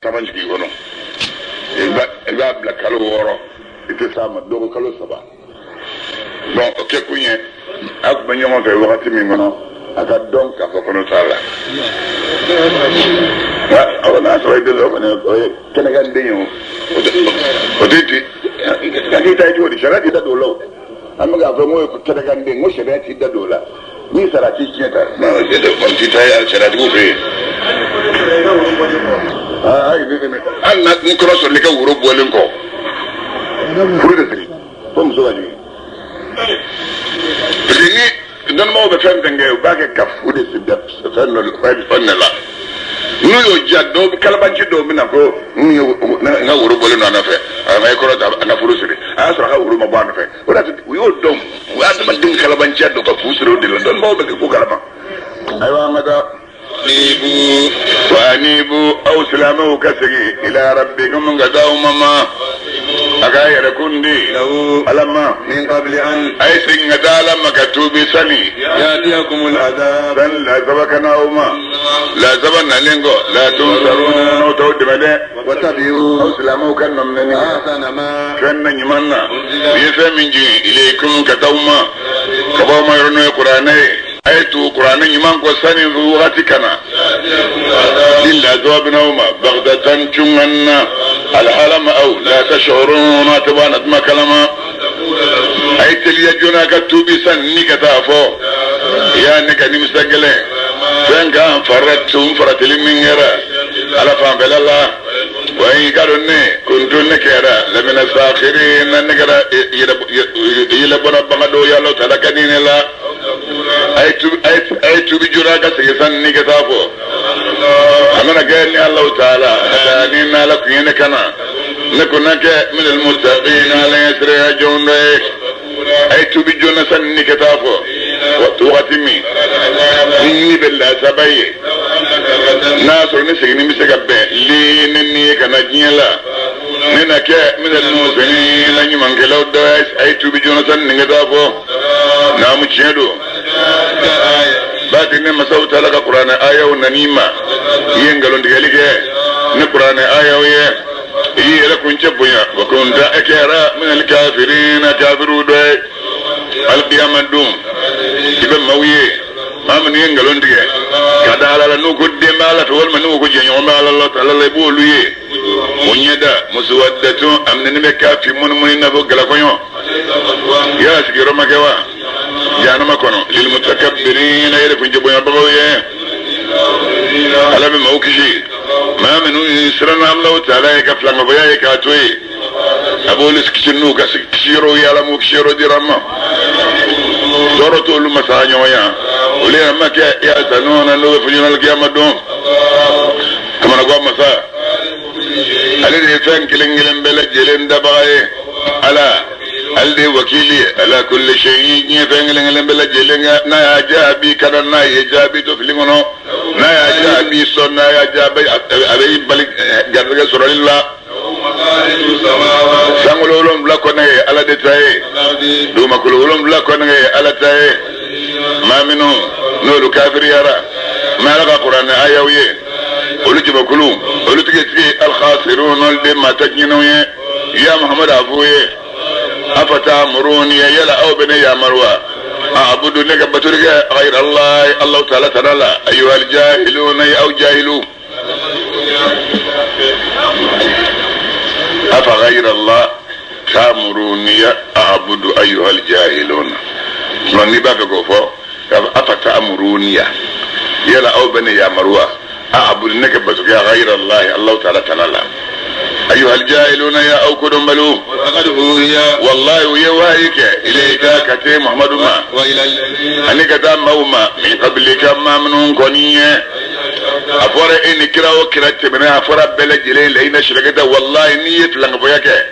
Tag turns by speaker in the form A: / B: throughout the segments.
A: Tabanjiki kono e ba bla kalo woro ite sama do kalo saba donc ke kunye ak ba nyoma fe wakati mi ngono aka donc ka ko kono sala wa awna so ide lo ne o kene gan de nyo o diti ki tay jodi sharati da do lo amma ga fa mo ko kene gan de ngo sharati da do la ni sarati kieta ma de kon ti tay al sharati ko fe an na kun kɔrɔ sɔrɔ ne ka woro bɔlen kɔ furu de sigi fo muso ka jigin parce que ni dɔnnibaw bɛ fɛn fɛn kɛ u b'a kɛ ka fu de sigi fɛn ne la n'u y'o diya dɔw bɛ kalabanci dɔw bɛ na ko n ka woro bɔlen don a nɔfɛ a ma e kɔrɔ ta a ka furu siri a y'a sɔrɔ a ka woro ma bɔ a nɔfɛ o de y'a to u y'o dɔn u y'a adamadenw kalabanciya dɔn ka fu siri o de la dɔnnibaw bɛ kɛ ko kalama ayiwa an ka taa وأنيبوا أو سلامه كسري إلى ربكم غداوا ماما أغاير كندي ألما
B: من قبل أن
A: أي سن لما كتوب سني
B: يأتيكم العذاب
A: لا سبكنا وما لا سبنا لينغو لا تنصرون وتود مدى
B: وتبعوا
A: أو سلامه كان من
B: أحسن ما
A: كان يمنا يفهم جي إليكم كتوما كبوما يرنو القرآن أيتو قرآن يمان قصاني ذوغاتي كنا إلا ذوابناهما بغدة تنغنا الحلم أو لا تشعرون تبانت ما كلمة أيت ليجونا كتوبي سنني كتافو يا نكني مستقلين فإن كان فرت لمن يرى على فهم بالله وإن قالوا كنت نكرا لمن الساخرين نكرا يلبنا بغدو يالو تلقنين الله أي تبي جراك سيسن نكتافو أنا قالني الله تعالى أتانينا لك ينكنا نكونك من المتقين على يسرع جون أي تبي جونا سن نكتافو وقتمي إني بالله سبعي ناس ونسيني مسكبة لينني كنجيلا ننك من المسلمين لن يمكلوا دايس أي تبي جونا سن نكتافو نعم تشهدوا باكن مسوت لك القرآن آية وننيمة ينقلون تقاليك نقرآن آية ويه هي لكم شبويا وكنت أكيرا من الكافرين كافروا دوي القيامة دوم إبن مويه ما من ينقلون تقال كذا على نوكو الدمالة والما نوكو جنيوما على الله تعالى يبولوا يه ونيدا مسودة أمن نبكا في من نفوق لكم يا سكيرو مكوا جانما كونو للمتكبرين يركون جبويا بغوية على من موكشي ما منو يسرنا الله تعالى يكفلن مبيا يكاتوي أبو لسكشنو كسكشيرو يالا موكشيرو دي رما دورتو لما سانيو يا ولي أما كي يأتنون اللو فجون القيامة دوم كما نقوم مسا ألي فان كلين بلا جلين دبغاي على alde wakili ala kulli shay'in yefengelengelen bela jelenga na ya jabi kana na ya jabi to filingono na ya jabi son na ya jabi abai balik garga sorilla sangololom bla ko ne ala detaye do makololom bla ko ne ala taye maminu no kafir yara ma la qur'an ayawiye ولتي بكلو ولتي al khasirun al bima tajinu ya muhammad afuye أفتأمروني يلا أو بني يا مروى أعبد لك بترك غير الله تعالى ترى أيها الجاهلون أو جاهلون أفغير الله تأمروني أعبد أيها الجاهلون من نباك كفو أفتأمروني يلا أو بني يا مروى أعبد لك بترك غير الله تعالى ترى أيها الجاهلون يا أو كدم بلو والله يواهيك إليك كتي محمد ما أنك تام موما من قبلك ما منهم كونية أفور إني كرا وكرت منها أفور بلد جلين لإن شركته والله نية لنك فيك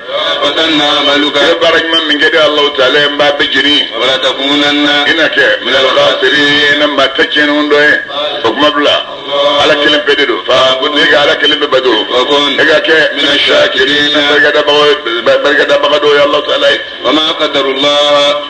A: يبارك من كده الله تعالى ينبع بجري
B: ولا تكونن
A: إنك من الخاسرين ما تجنون دوه حكم بلا على كلمة بدو فقل لك على كلمة بدو إنك من الشاكرين بركة بغدو يا الله تعالى
B: وما قدر الله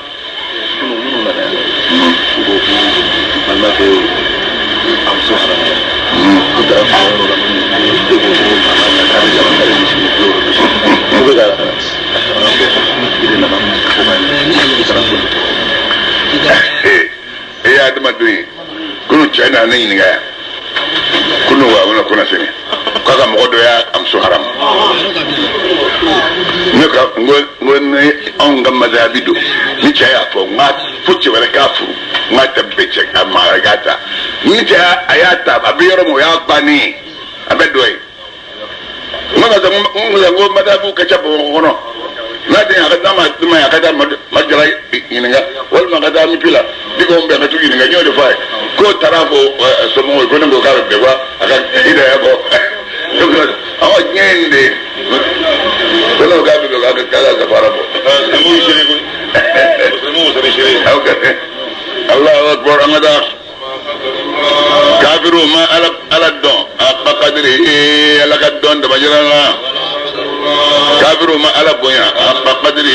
A: na yin ga kunu wa wona kuna sene kaga mo do ya am su haram ne ka ngon on ga mazabido ni cha ya fo ma fuci wala kafu ma tabbeche amma gata ni cha ayata abiro mo ya bani abedoy maga da ngo madabu ka chabo ngono na de ya kada ma ya kada majra yininga wal ma kada mi pila digo mbe ka tu yininga nyodo fa ko tarafo so mo ko ngo ka be wa aka ida ya ko awa nyende kono ga be ga kala da farabo mo shiri ko mo shiri okay Allahu akbar amada kafiru ma ala don a qadri ala kadon da majrala kafiru ma ala bonya a qadri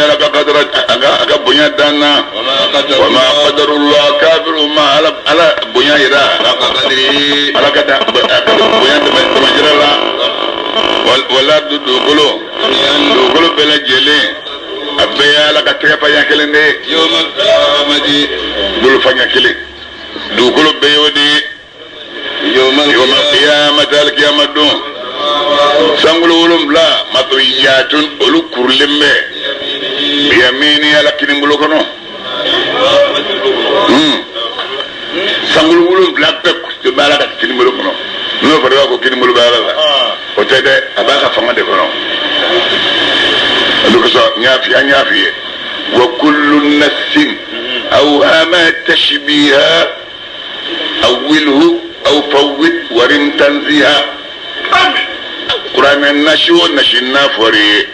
A: ala qadra aga bonya dana wa ma qadarullah kafiru ma ala bonya ira qadri ala kada bonya da majrala wala dugulu bela jele abeya ala katya pa yakelende yoma amadi dulu fanya kile dugulu beyodi yoma qiyamah al-qiyamah dun sangulu ulum la matuyatun ulu kurlembe biyamini ala kinimbulu kono sangulu ulum black pep to bala da kinimbulu kono no fara ko kinimbulu bala la o tede abaka fama de kono lukusa nyafi wa kullu nafsin aw ama tashbiha awilhu aw fawwid warim tanziha Qur'an nashiwo nashinna fori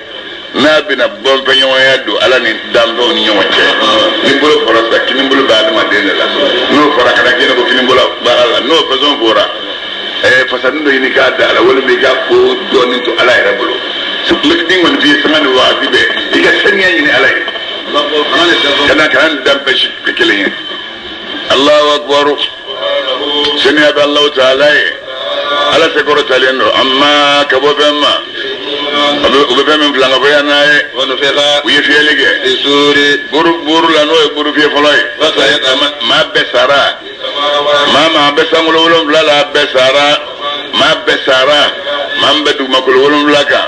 A: na bina bon penyo yado ala ni dambo ni nyoche ni bolo forasa kinimbolo ba ma dene la no fara kana kene ko kinimbolo ba ala no façon fora fasando ini ka da ala wala be ga ko doni to ala ya bolo su lekdi mon fi samani wa tibe diga sanya ni ala kana kan dambe shi kele Allahu akbar sami Allah ta'ala ala se koro talendo amma kabo bemma obe bemma flanga boyana e wono fela wi felige suri buru la no buru fe folay ma besara ma besangulo wolom la besara ma besara mambedu makul wolom laka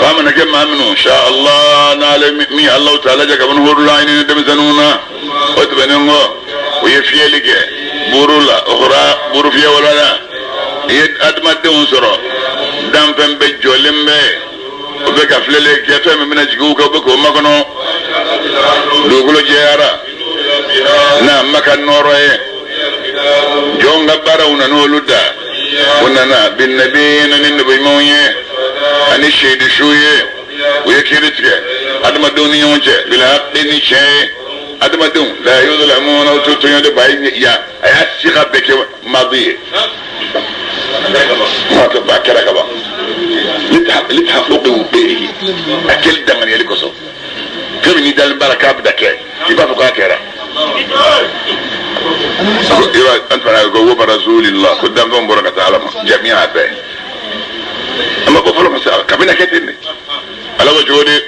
A: fama na ke mamnu insha Allah na le mi Allah ta'ala jaga ban horu la ni dem zanuna o to benengo wi felige buru la okhra buru fe wala yet adma de unsoro dam pembe jolembe obe ka flele ke to me mena jigu ko ko makono dugulo jeara na makan noroye jonga barawna no ludda kunana bin nabiyina nin nabi moye ani shedi shuye we kiritke adma doni yonche bila haqqini shay adma dun la yuzlamuna wa tutunya de bayi ya ayat shika beke madi ما تبع كذا كذا لتحققوا به أكل دمن يلكسو كم ندال البركة بدك كيف فوق كذا إيوه أنت فانا قوة برسول الله قدام دون بركة عالم جميعا به أما بفرق مسألة كمينة كتير على وجهه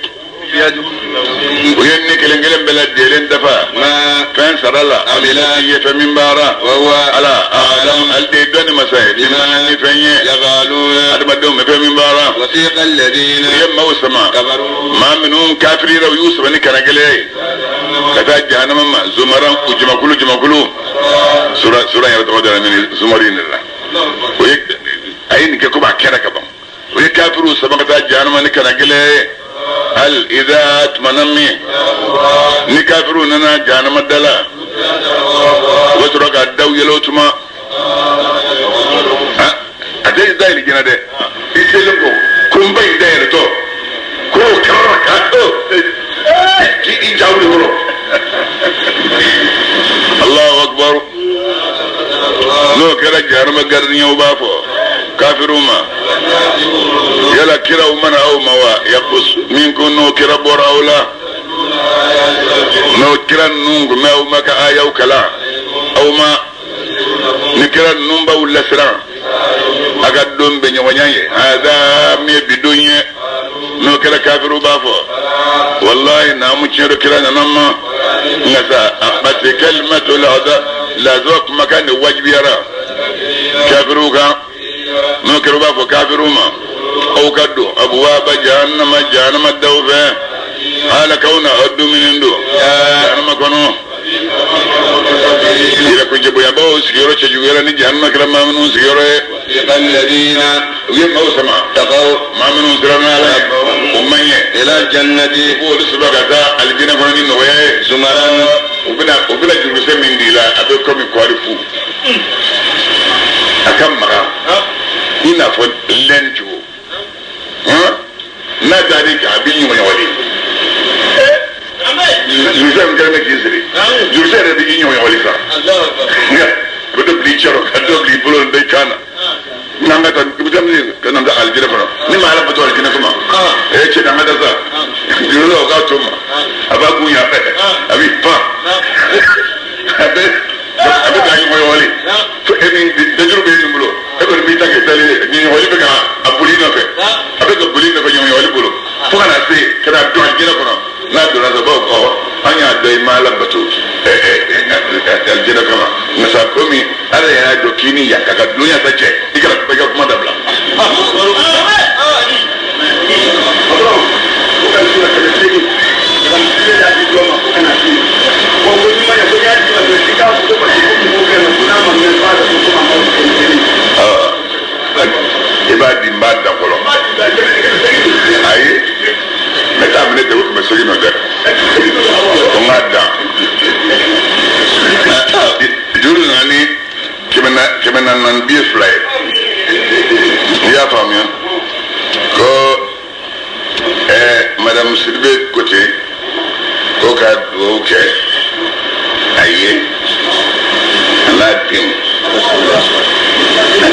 A: وين كلام بلاد ديلين دفع ما كان سر الله أملا فمن بارا وهو على آدم الدين مسائل إيمان فنيه يقالون أدمدهم فمن بارا وثيق الذين يما وسما ما منهم كافرين ويوسف أني كان قلي كذا جهنم ما زمرا وجما كلو سورة يتوجد من زمرين الله ويك أين كوبا كذا كبام ويك كافروا سبقة جهنم أني كان قلي هل إذا أتمنى نكافرون أنا جهنم الدلا وترك الدو يلوتما أتى إزاي لجنا ده يسلمكم كم بين داير تو كو كرك كي يجاولي هرو الله أكبر لو كرا جهنم قرني وبافو كافرون يلا كرا ومن أو موا يقص منكم نو كرا بورا ولا نو كرا نونغ ما أو ما كآية وكلا أو ما نكرا نونبا ولا سرا أقدم بني ونياي هذا مي بدوني no kala kafiru ba fo wallahi na mu ciro kira na namma ngasa abati kalimatu la zuq makan wajibi yara kafiru ka no kiro ba fo kafiru ma au kaddo abwaba jahannama dawfa hala kauna addu min indo jahannama kono ila kunje boya bawo sigiro che jugera ni jahannama kala mamnu sigiro
B: alladina
A: yemma sama
B: taqaw
A: mamnu sirana la ummaye
B: ila jannati
A: ko subagata aljina kono ni noye
B: zumaran
A: ubina juruse min dila abe komi kwarifu akamma ina fo lentu na dani ka bin yi wani juruse min kalme kisiri juruse da bin yi wani ka ko do bli charo ka do bli bulon de kana nanga tan kubutam ni kana da aljira fara ni ma ala bato aljina kuma ce nanga da sa juruse ka tuma aba ku ya abi pa abe da yi wani to eni da jurube ni bulo ebe mi ta ke tele ni wali be ka abuli no fe abe ko buli no fe ni wali bulo fo kana se kana do aljina kono na do na ba ko anya do mala bato aljina kama nasa komi ala ya do kini ya ka dunya ta ce ikara ba ga kuma da bla ibadi mbada kolo ayi meta amene de ko mesori no de to ngada juru nani kemena nan bi fly ya famia ko madame Sylvie côté ko ka oke ayi la pim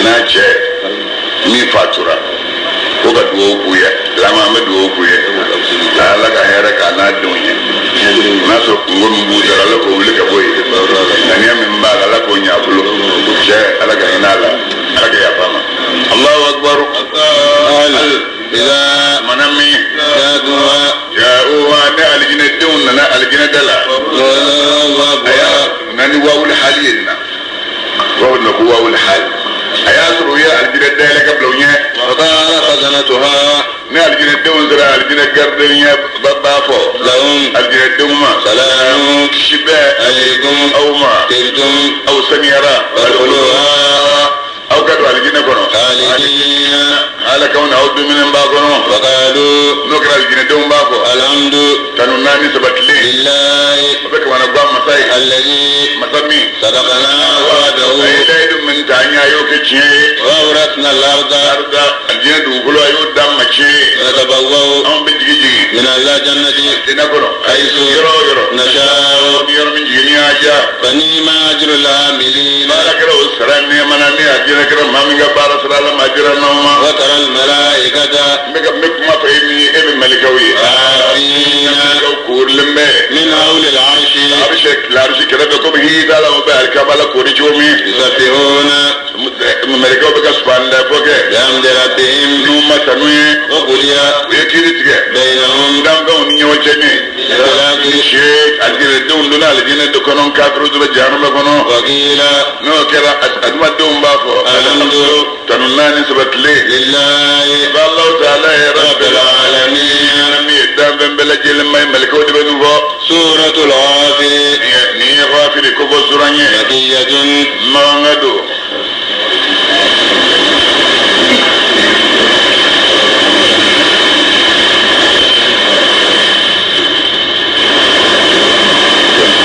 A: na che mi fatura ko ka duwo kuye lama ma duwo kuye ala ka hera ka na dunye na so ngon buja ala ko wuli ka boy ani am mba ala ko nya bulo che ala ka inala ala ka ya fama Allahu akbar ila manami ja'u ana aljina dun na aljina dala aya nani wawul halina wawul hal ayasru ya aljina dala kabla
B: وقال خزنتها
A: نال الجنة دون زرا الجنة قردنيا بابافو
B: لهم
A: الجنة دوما
B: سلام
A: شباء
B: عليكم
A: أو ما
B: تلتم
A: أو سميرا
B: فادخلوها
A: أو كدوا الجنة كنو
B: خالدين
A: على كون عود من باكنو
B: وقالوا
A: نكر الجنة دوم باكو
B: الحمد
A: تنوناني سبتلي
B: لله
A: وبك وانا قام مساي
B: الذي
A: مسمي
B: صدقنا وعده
A: أي لا يدوم من تانيا يوكي
B: وأورثنا الأرض
A: الجنة دوغلو أيو دام مكي
B: نتبوأ
A: أم بجيجي
B: من الجنة
A: جنة كنو
B: حيث
A: يرو
B: نشاء
A: يرو من جيني آجا
B: فنيم أجر العاملين
A: بارك الله سراني منامي أجر كرم مامي بارك سلام أجر نوما
B: وترى الملائكة
A: مك ما فهمي ابن ملكوي
B: آتين
A: كورلمه
B: من حول العرش
A: العرش كده بكم هي ده لو بارك بالله كوريجومي
B: يسبحون
A: ملكو بك سبحان الله فوق
B: بحمد ربهم
A: نوما تنوي
B: وقضي
A: ويكيرتك
B: بينهم
A: دام دون نيوجني شيء أجر دون دون الذين دكانون كافرون دون جهنم كانوا
B: وقيل
A: نو كده أدم دون بافو
B: الحمد
A: تنوناني سبتلي
B: لله
A: الله تعالى
B: رب العالمين
A: دام بلجل ما ملكو دبنو
B: سورة الغافر
A: ni غافر كوكو سورانيه
B: مكية
A: مانغدو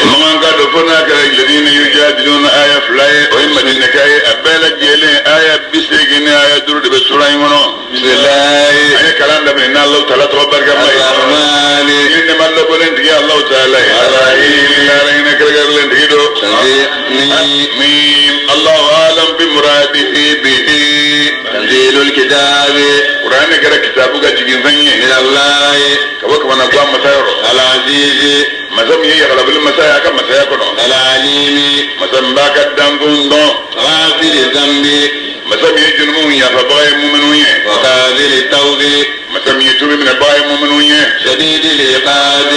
A: مانغدو فناك الذين يجادلون آية فلاي وإما دينكاي أبالا جيلين آية بسيقين آية درد بسوراني منو بسم الله آية كلام دبن إن الله تعالى تغبر كما
B: الرحمن
A: إنما الله بلين تقي الله تعالى الرحيم لا رأينا كرقر لين تقيدو ميم الله أعلم بمراده به
B: تنزيل الكتاب
A: قرآن كرا كتابك جيجين ثانية
B: من الله
A: كوك وانا قوام مسايرو
B: العزيز
A: مسام يغلب المسايا كم مسايا كنو
B: العليم
A: مسام باك الدنقون دون
B: غافر الذنب
A: مسام يجنمون يا فباي مؤمنون
B: وقابل التوب
A: مسام يتوب من الباي
B: شديد العقاب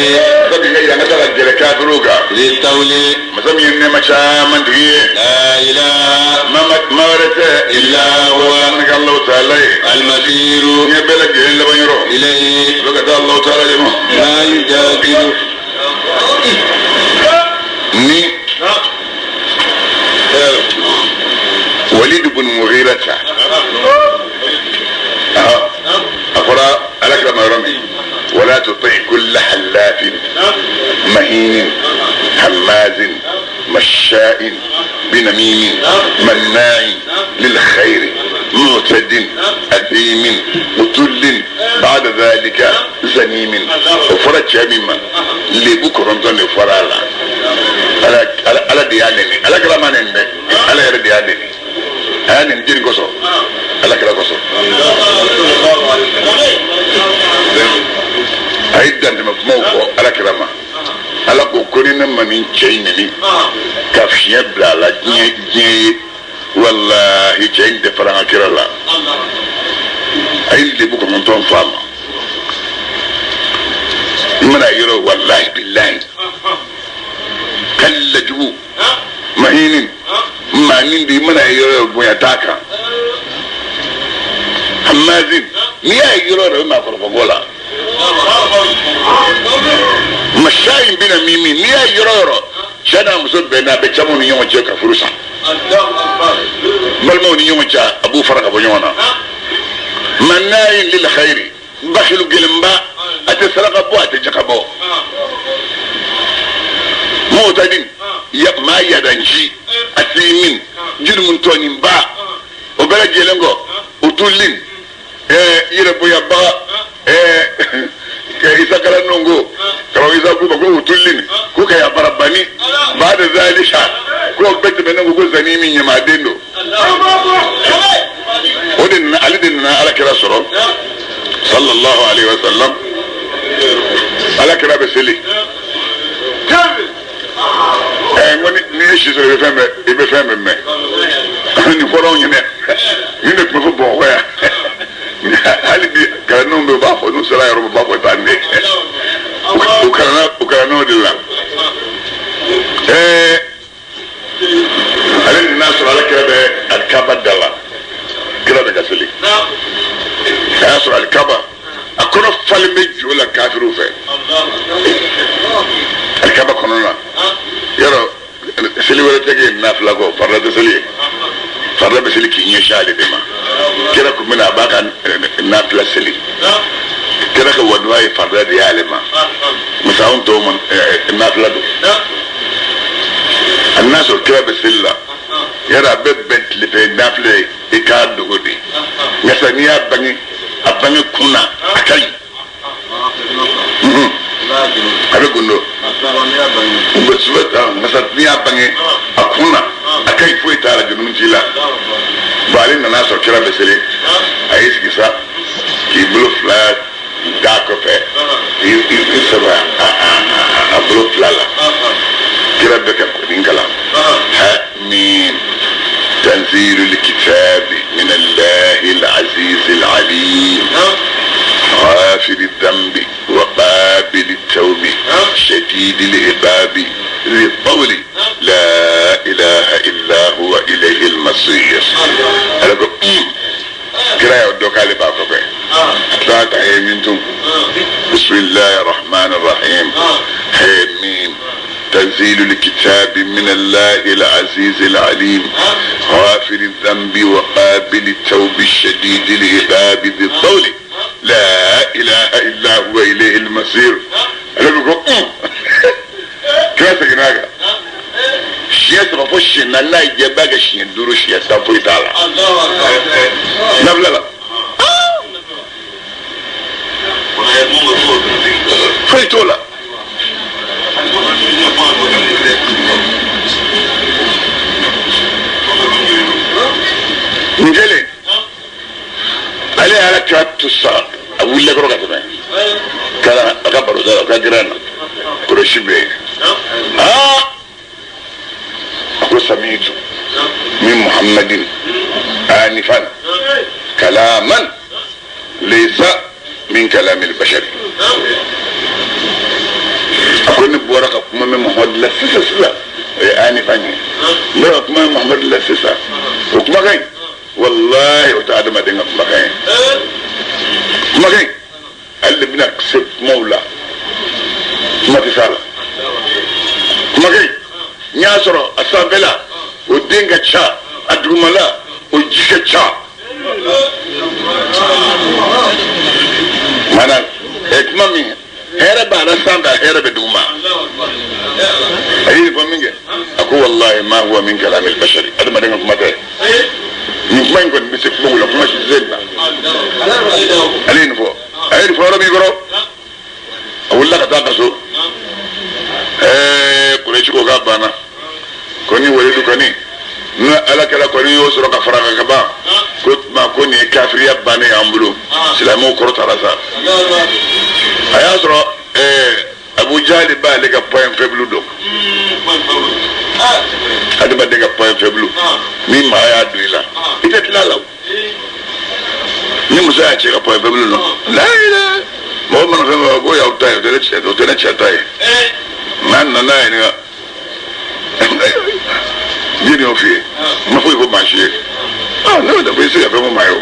A: مسمي غير مثلا جل كافروكا
B: ذي الطول
A: مسمي إنما شامن تغيه
B: لا إله
A: ما ورثه
B: إلا هو
A: سبحانك الله تعالى
B: المسير
A: يبلغ إلا بنيرو
B: إليه
A: لقد الله تعالى جمع
B: لا يجادل
A: ni وليد بن مغيرة أقرأ ألك ما رمي ولا تطع كل حلاف مهين هماز مشاء بنميم مناع للخير معتد أثيم متل بعد ذلك زنيم وفرج مما لبكر رمضان فرالا على ديانني على كلامانني على يرد ديانني أنا ندير قصو على كلام قصو أيضا موقع على كلامه على كوكورين من شينني كافيا بلا لا جي والله جين دفران كيرلا أي اللي بكرة من توم فاما من أيرو والله بالله كالجو مهين ما نندي من أيرو بيتاكا همازين ميا أيرو ما فرقولا مشاين بنا ميمي ميا أيرو شنا مسود بنا بتشامون يوم جاك فروسا بلمون يوم جا أبو فرق بنيونا مناين للخير بخلو جلمبا أتسرق أبو أتجكبو موتادين ما يدانشي أسيمين جلمون تونين با وبلا جلنغو وطولين يربو يبا كيسا كلا نونغو كلاو يسا كوبا كو وطولين كو كيا برباني بعد ذلك كو بيت بنونغو كو زنيمي يمادينو ودين على على كلا سرور صلى الله عليه وسلم على كلا بسلي نيشي سو يبفهم مي ni foro nyene ni ne ko bo ho ya hali bi kala no be ba fo no sala yoro ba fo bande ukara no de la ale nasu ala kebe al kabadala kila daga sili nasu al kaba akono falme jola kafiru fe al kaba kono na yoro sili wala tege nafla ko farda de sili farda be sili ki nyeshale de ma kira ko mina baka nafla sili kira ko wadwa farda de yalema musawon to man nafla do الناس الكلاب السلة يرى ببنت اللي في النافلة إكاد دغدي مثلا أبني كنا أكاي أبي كنو بسويت مثلا أبني أكنا أكاي فوي تارا جنون جيلا بالين الناس الكلاب السلة أيش كيسا كيبلو فلات داكو في يسمى أبلو فلالا كلا بك كلام حميم تنزيل الكتاب من الله العزيز العليم غافر الذنب وقابل التوب شديد العقاب ذي الطول لا اله الا هو اليه المصير كلا يودوك على بابك ثلاثة هيمنتم بسم الله الرحمن الرحيم حميم تنزيل الكتاب من الله العزيز العليم غافر الذنب وقابل التوب الشديد العقاب ذي الطول لا اله الا هو اليه المصير كيف هناك شيء تفوش ان الله يجيبك شيء دروش يستفوي تعالى لا لا فيتولا نجلي عليها لك الصار اقول لك روح كمان كذا اكبر ده كجرانا كرشبي اقول سميت من محمد آنفا كلاما ليس min kalamil bashar akoni bora ka kuma me Muhammad la sisa ani fanye bora kuma Muhammad la sisa o kuma kai wallahi o ta adama dinga kuma kai alle bina sib maula kuma tisala kuma kai nya soro asabela o dinga cha adumala o jika cha mana kuma mi hera ba na sanda hera be duma ayi fa minge ako wallahi ma huwa min kalam al bashari adama dinga kuma tay ni kuma ngon bi se kuma kuma shi zedna alin fo ayi fo rabi goro awulla ka ta kaso kure ci ko ga bana ko ni wali du kani na ala kala ko ni yosoro ka faranga ka ba ko ma ko ni kafiriya bane ambulo islamu ko ta rasa aya soro Abu Jahl ba le ka point faible do adi ba de ka point faible mi ma ya duila ite tilala ni musa ya ce ka point faible no la ila mo man fa go ya utai de ce do de ce tai man na na ni Dini ofi, ma fui ko marché. Non, da pensi che abbiamo mai.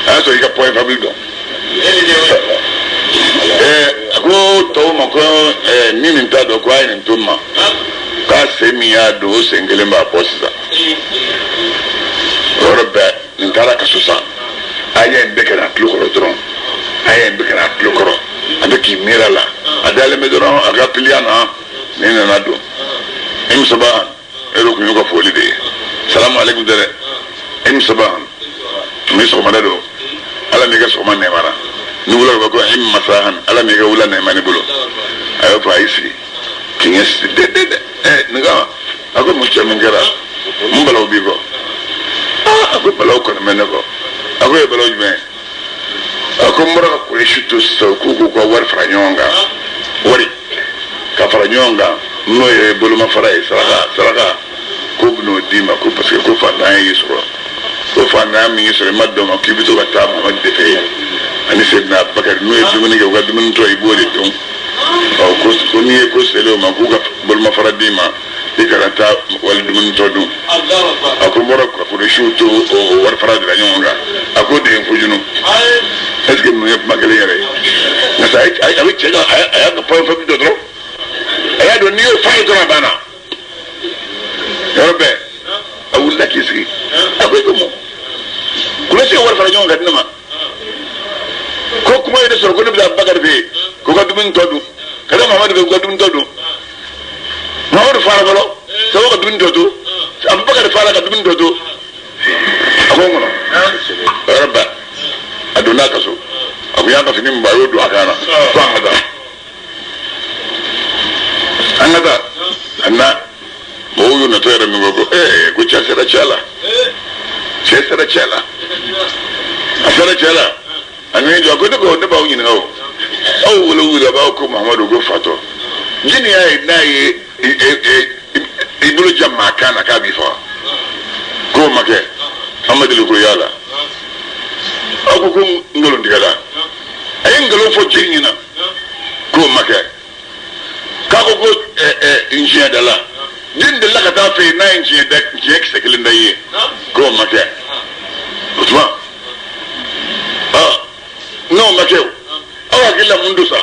A: Adesso i point faible do. Ako to ma ko ni min ta do ko ai nin tumma. Ka se mi ya do sengele ma posa. Orbe nin kala ka susa. Aye mbeke na klukoro dron. Aye mbeke na klukoro. Abeki mirala. Adale me dron aga piliana. Nina na do. Im sabah ero ko yoga foli de. Salamu alaikum dere. Im sabah. Mi so manado. Ala mi ga so man ne mara. Ni wula ko im masahan. Ala mi ga wula ne mani bulo. Ayo fa isi. Kinges de. Nga ako mo chamin gara. Mbalo bi ko. Ako balaw ko men ko. Ako e balaw jme. Ako mura ko shuto so ko war franyonga. Wari. Ka franyonga. No e bolo ma farai saraka ko bno dima ko parce que ko fa na yisro ko fa na mi yisro maddo ma kibito ka ta ma de fe ani sedna bakar no e dum ni ga dum to e bole ton o ko ni e ko selo ma ko ga bolo ma farai dima e karata wal dum to dum ako moro ko shuto o war farai da nyonga ako de fujunu est ce que no e magale yare na sai ai abi chega ai ga point fa do dro aya do niyo fay to bana yorbe awulla kisi akwai kuma kula ce war farajon ga dinama ko kuma ida sorko ne da bagar be ko ga dumin todu kada Muhammad be ga dumin todu Muhammad fara balo so ga dumin todu Abubakar fara ga dumin todu akwai mun yorbe aduna kaso abu ya ka finin bayo do akana ko amada anada anna moyo na tere mi go ko chasera chala asara chala ani jo ko de ba yin ngawo awu wulu ba ko Muhammadu go fato jini ya na ye ibulu jamma kana ka bi fa ko make Muhammadu ko yala aku ko ngolo ndigala ay ngolo fo jini na ko make kako ko ingénieur de la din de la ka ta fe na ingénieur de jek sekilin da yi ko make utma no make awa kila mundu sa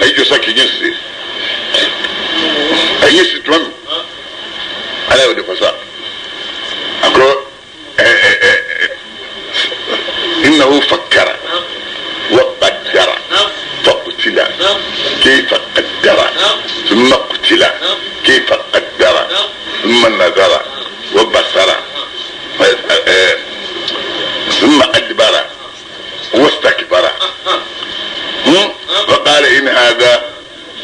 A: ay jo saki nyesi ay yesi twam ala yo de fasa ako innahu fakkara wa qaddara faqtila كيف قدر ثم قتل كيف قدر ثم نظر وبصر ثم أدبر واستكبر وقال إن هذا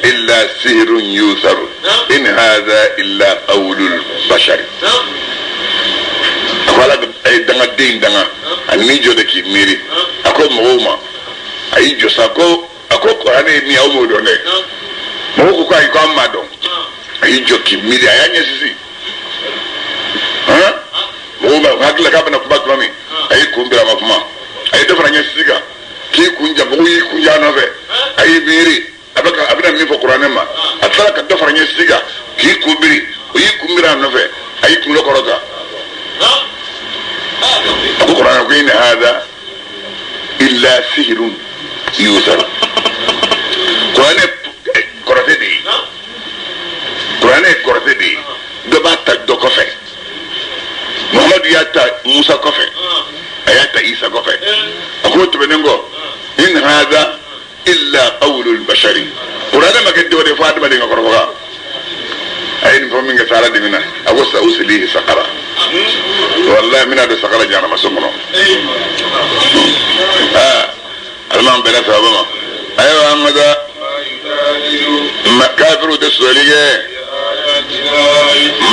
A: إلا سحر يوثر إن هذا إلا قول البشر أقول أي دعنا دين دعنا أنيجو دكي ميري أقول مهوما أي جسكو ako Qur'ani mi awu do ne mo ko kai ko amado ayi joki mi ya anya sisi mo ma hakla ka bana ko batwa mi ayi ko mbira ma kuma ayi defara nya sisi ga ki kunja buyi kunja no fe ayi biri abaka abina mi fo qur'an ma atala ka dafar nye siga ki kubiri yi kumbira no fe ayi kun lo korota abu qur'an ko in hada illa sihrun yusar qur'an korote di qur'an korote di do ba ta do ko fe muhammad ya ta musa ko fe ayata isa ko fe ako to benengo in hada illa qawlul bashari qur'ana ma keddo de fatima de ngakoro ga ayin fo minga sala de mina agosta uslihi saqara wallahi mina de saqara jana masumono alman bela sabama ayo amada ma kafiru de solige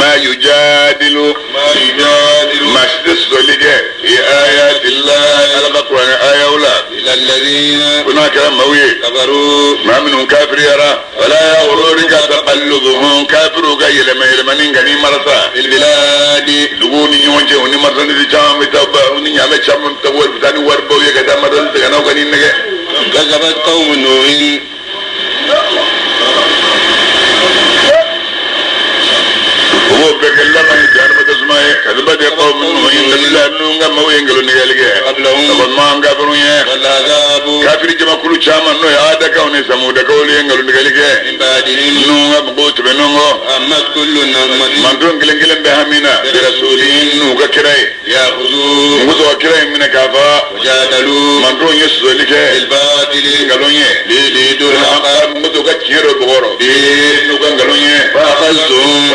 A: ما يجادل ما تسولك في آيات الله على القرآن آية ولا
B: إلى الذين
A: هناك موي
B: كفروا
A: ما منهم كافر يرى ولا يغررك تقلبهم كافر غير ما يلمنين غني مرسا
B: في البلاد
A: لغوني يونجي وني مرسا دي جام تبا وني نيامه چام تبور بتاني وربو يكدا مرسا غنو غني نغه
B: كذبت قوم نوح
A: هو بكلم عن جانب تسمعه كذبت قوم نوح إلا نونغا ما وينغلو نيالغه
B: قبلهم
A: طبعا ما غابرون يا
B: والعذاب
A: كافر جما كل شاما نو هذا كون ثمود كول ينغلو نيالغه
B: من بعدهم
A: نونغا بقوت بنونغو
B: أمت كل نعمة
A: من دون كلن بهامنا برسولين نوغا كراي
B: يأخذوا
A: نوغا كراي من كافا
B: وجادلوا
A: من دون يسولك
B: الباطل
A: غلونيه
B: ليريدوا الحق
A: نوغا كيرو بغورو نوغا غلونيه
B: فأخذتهم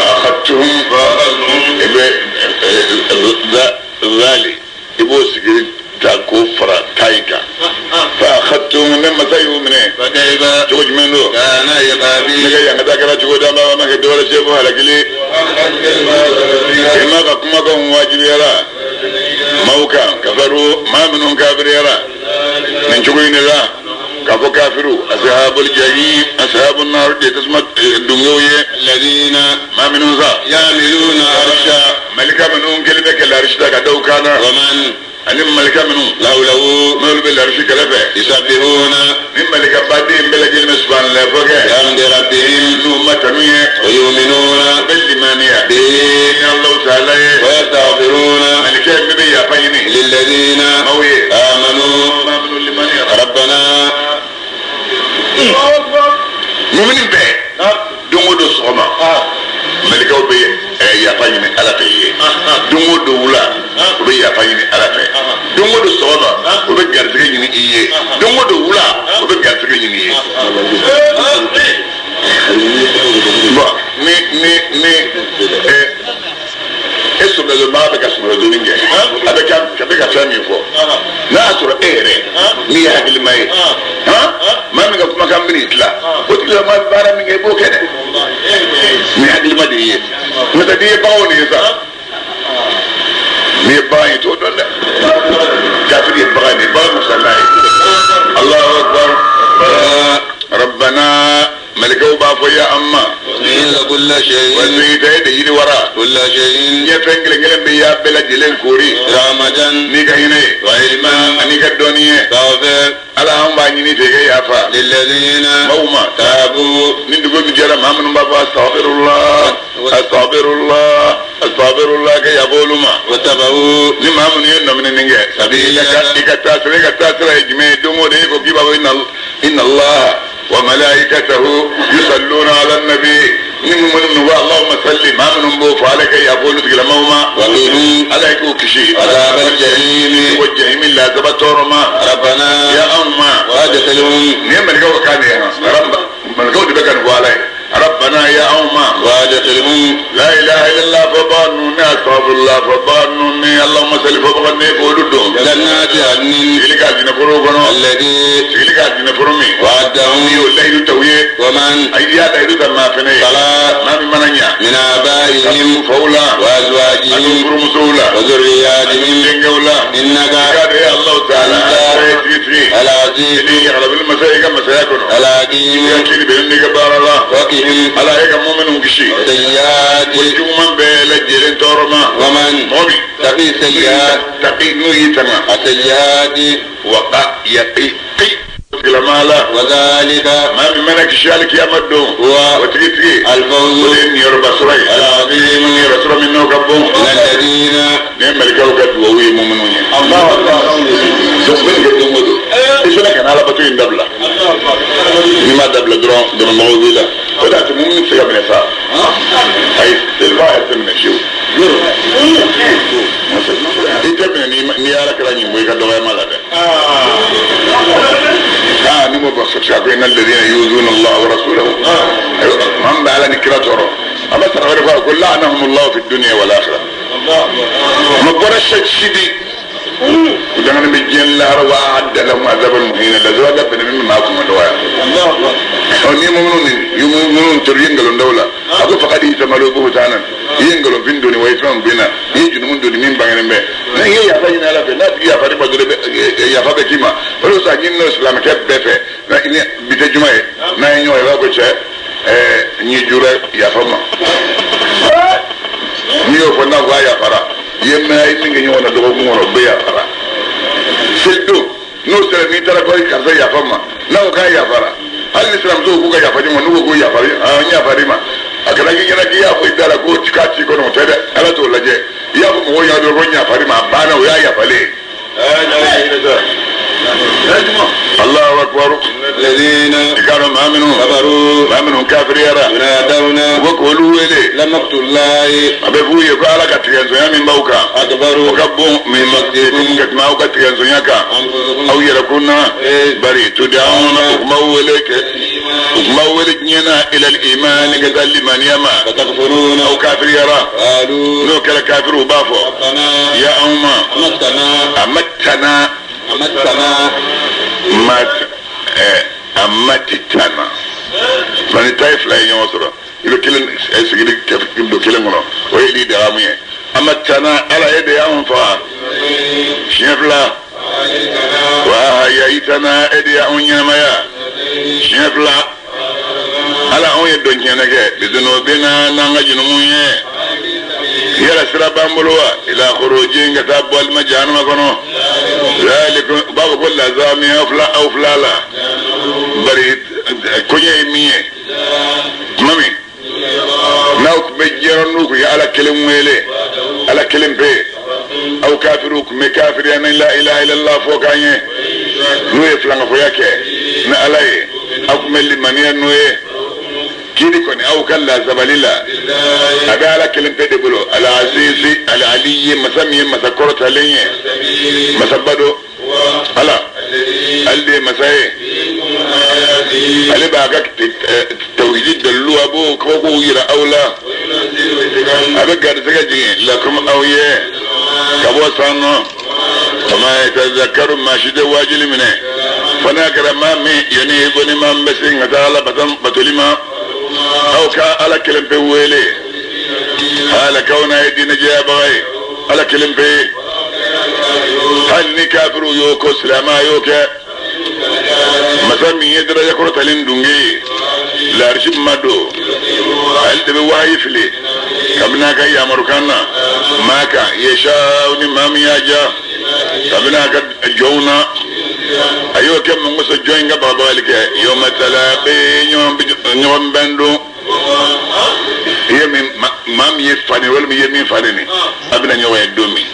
A: ذالي يبو سكي تاكو فرا كايكا فاخذتهم لما سيو منه
B: فكيف
A: جوج منه
B: كان عقابي
A: نجا يانغ داكرا جوج داما ما كدولا شيفو هلاكلي كما كما كان واجب يرى موكا كفروا ما منهم كافر يرى من جوين لا كفو كافروا أصحاب الجحيم أصحاب النار دي تسمى الدنيوية
B: الذين
A: ما منهم ذا
B: يعملون عرشا
A: ملكا منهم كلمة كالعرش دا كدو كان
B: ومن
A: أنم ملكا منهم
B: لوله
A: مول بالعرش كلفة
B: يسبحون
A: من ملكا بعدين بلا كلمة سبحان الله فوق
B: بحمد ربهم
A: نوم تنوية
B: ويؤمنون
A: بالإيمانية
B: به
A: الله تعالى
B: ويستغفرون
A: ملكا مبيا فيني
B: للذين
A: موية
B: آمنوا
A: ما منوا الإيمانية
B: ربنا
A: مؤمنين به دونغو دو سوما ملكا بي يا فيني على فيه دونغو دو ولا بي يا فيني على فيه دونغو دو سوما وبي غارتي ني ايه دونغو دو ولا وبي غارتي ني ايه ni eso da ma be ka sura do ninge abeka kabeka tami fo na sura ere ni ya gil mai ha ma mi ga kuma kan mini itla ko tila ma bara mi ngai bo kene ni ya gil ma de ye na da de ba woni sa ni ba yi to don da ka tuli ba ni ba musallai Allahu akbar ربنا ملكوا بافو يا أما
B: كل شيء
A: وزيد يدي وراء
B: كل شيء
A: يفنجل جلن بيا بلا جلن كوري
B: رحمة
A: نيكا هنا
B: وعلما
A: نيكا الدنيا
B: فاغفر
A: اللهم بانيني تيجي يا فا
B: للذين
A: موما
B: تابوا
A: ندقوا بجرا محمد بابا استغفر الله استغفر الله استغفر الله كي يقولوا ما
B: واتبعوا
A: لما من ينو من النجاة سبيلك إكتاسر يجمع دمو ديكو كيبا إن الله وملائكته يصلون على النبي نمن اللهم صل ما من بوف عليك يقول تقول موما
B: وقهم
A: عليك كشي
B: عذاب الجحيم
A: والجحيم لا تبتور ما
B: ربنا
A: يا أما
B: وادخلهم
A: نعم الجو كان يا رب من الجو بكن عليه ربنا يا أما
B: وادخلهم
A: لا إله إلا الله فبانوني أستغفر الله فبانوني اللهم صل فبغني بولدهم
B: جنات عدن
A: سيلك أجن فروغنو
B: الذي
A: سيلك أجن فرمي
B: وعدهم
A: الليل تويه
B: ومن
A: أيديها دايدو تما فني
B: صلاة
A: ما بمنانيا
B: من آبائهم
A: فولا
B: وأزواجهم
A: أدو فرمسولا
B: وذرياتهم
A: لنجولا
B: إنك
A: يا الله تعالى وتيتي
B: العزيز
A: اللي على بالمسائل كم مسائكنا
B: الحكيم
A: يكيد بهم كبار الله
B: وقهم
A: على هيك مؤمن كشي
B: سيئات
A: وجوما بلجل تورما
B: ومن
A: مبي
B: تقي سيئات
A: تقي نويتما
B: السيئات
A: وقع يقي مالا
B: وذلك
A: ما من منك شالك يا مدو
B: هو
A: وتيتي
B: الفوز
A: ودين يربى سري
B: العظيم
A: من رسول منه كبون
B: الذين
A: نعم الكوكب وهو مؤمنون الله من قد مدو إيش لك أنا على بتوين دبلة لما دبلة درون موجودة وده تمومن سيا من الساعة أي الواحد من الشيو إنت من نيارك راني بويك دوائي مالك نمو بخصوص إن الذين يؤذون الله ورسوله من بعلى نكرته أما تنغرفها كل لعنهم الله في الدنيا والآخرة مبارا الشديد ودعنا بجين لها وعد لهم عذابا مهينا لذو أدب من معكم الدوايا يمونون ترين قالوا دولة أقول فقد يتملوا بهتانا ينقلوا في الدنيا ويسمون بنا يجنوا من دوني من بغيرين بي نهي يفاجنا لفي لا تجي يفاجي بدل يفاجي كيما ولو ساجين نوس لما كيف بفه بتجمعي نهي يفاجي نيجورة يفاما نيو فنا ويا فرا يما يمكن يوانا دوغمو ربيا فرا سيدو نوس ترى نيتلا كوي كذا يفاما لا وكاي يفرا هل الإسلام زوج كوي يفاجي ما نوجو كوي يفاري يفاري ما أكلaki kena kia ko idara ko tikati ko no tebe ala to laje ya ko mo ya do ronya fari ma bana o ya fale الله أكبر
B: الذين
A: كانوا آمنوا كافر يرى
B: ينادون
A: وقولوا إليه
B: لما اقتل الله
A: أبفو يقال كتير زيان من بوكا
B: أكبر
A: وكبوا من مسجدهم كتماو كتير زيانك أو يركونا بري تدعون أكموا إليك نينا إلى الإيمان كذل من يما
B: فتكفرون
A: أو كافر يرى
B: قالوا
A: نوكل كافر وبافو يا أمة أمتنا أمتتنا فاني تايف لا ينوصر يلو كيلن اسجد كيلو كيلن مرة ويلي درامية أمتنا على يد يا أنفا شنفلا وهايتنا يد يا أنيمايا شنفلا على أن يدوني نجى بذنوبنا نعجنمويه يلا سرابان بلوا إلى خروجين كتاب والمجان ما كانوا ذلك باب كل زامي أو فلالا بريد كوني مية مامي ناوك بيجرنوك يا على كلمة ويلي على كلمة بي أو كافروك مكافر يعني لا إله إلا الله فوق عني نوي فلان فوقك نعلي أو كمل منيا نوي كيدي كوني أو كلا زباليلا أبي على كلمة بدبلو العزيز العلي مسمي مسكرة ليه مسبدو هلا قلبي مساي قلبي بعك توجيه دلوا أبو كوكو يرا أولا أبي قاعد سكجي لكم أويه كابو سانو وما يتذكر ما شد واجل منه فناكر ما مي يعني يبني ما مسين هذا بتولما أو كألا كلمة بويلي على كونه يدين جابعي على كلمة هل نكافروا يوكو سلاما يوكا مسامي يدرى يكرو تلين دونجي لا رشب مدو هل تبواهي فلي كابناك يا مركانا ماكا يشاوني مامي ياجا كابناك جونا أيوة كم من قصة جوين قبل بالك يوم تلاقي يوم بندو هي من مام يفاني ولا مين فاني أبنا يوم يدومي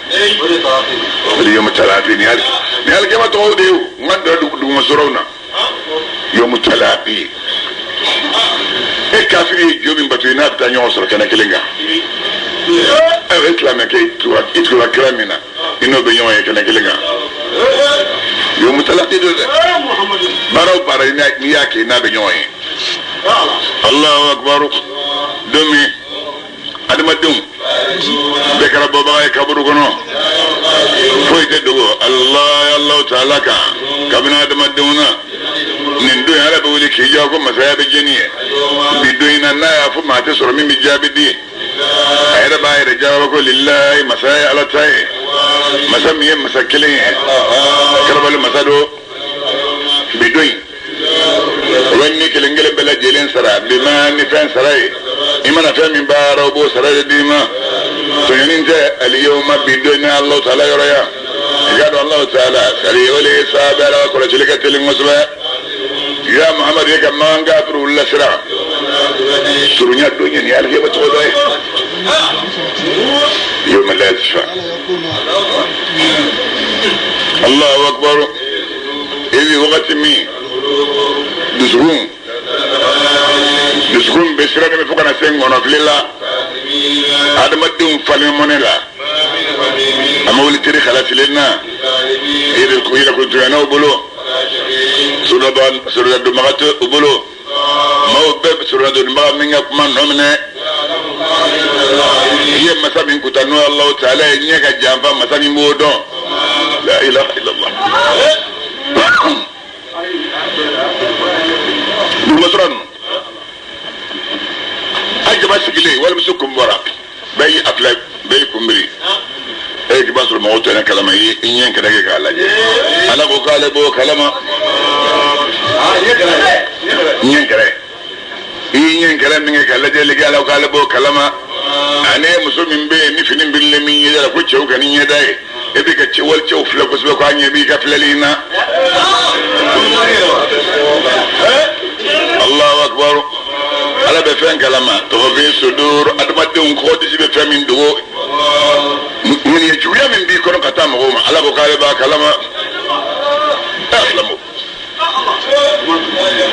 A: يوم تلاقي نهار كم تقولوا ما درو مسرونا يوم تلاقي كافر يجوم بتوينا بتاني وصل كنا كلنا إسلام كي تقول كلامنا إنه بيوم كنا كلنا يوم تلاقي ده بارو بارو نياكي نابنيوي الله أكبر دمي هذا ما دم ذكر بابا يكبروا كنوا فويت دعو الله تعالى كابنا هذا ما دمنا نندو على بقولي كي جاكم مسايا بجنيه بدوينا لا يفهم ما تسر من بجاب دي هذا باي رجال بقول لله مسايا على تاي مسمي مسكلين كربل مسادو بدوي واني كلنجل بلا جيلين سرا بما نفان سراي إما نفهم من بارا وبو سراي ديما سنين اليوم بدوي الله تعالى يريا قال الله تعالى سري ولي صابر وكل شيء كتل مسبا يا محمد يا كمان غافر ولا سرا سرنيا الدنيا يا الهي بتقولي يوم لا يشفع الله اكبر إذ وقت مين دسكون بسرعة من فوقنا سين ونفللا هذا ما دون فلم منلا أما ولي تري خلاص لنا إذا الكويلة كنت أنا وبلو سورة دمغات وبلو ما هو باب سورة دمغات من يكمن همنا هي مسامين كتانو الله تعالى إنك جامفا مسامين بودون لا إله إلا الله بمصران أجمع سجلي ولا مسكم ورا بي أفلاك بي كمبري أي كباس الموت أنا كلامه إني كذا كذا أنا بقول بو كلامه إني كذا إني كلام من كلا جل قال وقال بو كلامه أنا مسلم بي نفني باللمين يدا كوتشو كان يداي يبي كتشول تشوف فلك بس بقى يبي كفللينا الله أكبر على بفين كلامه تهبين صدور أدمتهم خودي بفين من دو من يجويا من بيكون كتام غوم على بقال بقى كلامه أسلموا